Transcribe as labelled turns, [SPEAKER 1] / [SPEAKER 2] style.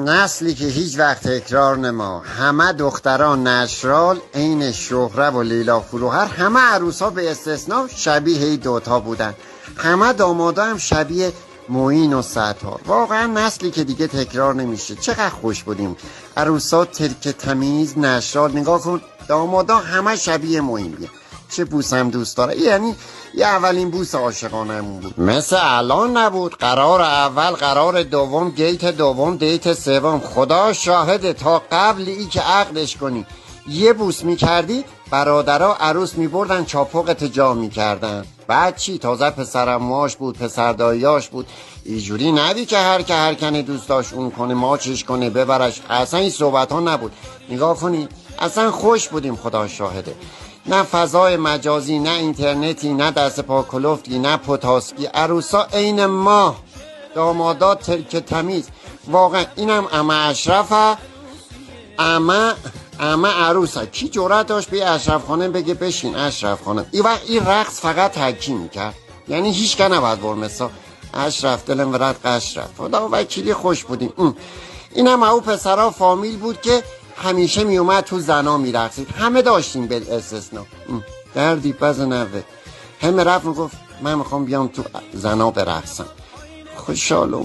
[SPEAKER 1] نسلی که هیچ وقت تکرار نما. همه دختران نشرال عین شهره و لیلا فروهر، همه عروسا به استثناء شبیه این دوتا بودن، همه دامادا هم شبیه معین و ستار. واقعا نسلی که دیگه تکرار نمیشه. چقدر خوش بودیم. عروسا ترک تمیز نشرال، نگاه کن دامادا همه شبیه معین. بیا چه بوسم دوست داره. یعنی یه اولین بوس عاشقانه‌مون بود. مثل الان نبود، قرار اول، قرار دوم، گیت دوم، دیت سوم. خدا شاهده تا قبل ای که عقدش کنی یه بوس میکردی، برادرها عروس میبردن چاپوقت جا میکردن. بعد چی؟ تازه پسرماش بود، پسر داییاش بود. اینجوری ندی که هر کنه دوست داشت اون کنه، ماچش کنه، ببرش. اصلا این صحبت ها نبود. نگاه کنی اصلا خوش بودیم. خدا شاهده. نه فضای مجازی، نه اینترنتی، نه دست پا کلفتی، نه پتاسکی. عروسا عین ما، دامادات ترک تمیز. واقعا اینم عمه اشرفه، عمه عروسه. کی جرأت داشت به اشرف خانم بگه بشین اشرف خانم؟ این رقص فقط تکی میکرد، یعنی هیچ که نباید برمسا. اشرف دلم ورد قشرف. خدا وکیلی خوش بودیم. اینم او پسرها فامیل بود که همیشه میومد تو زنا میرقصید. همه داشتیم به استثناء. دردی بز نوه همه رفت میگفت من میخوام بیام تو زنا برقصم. خوشحال و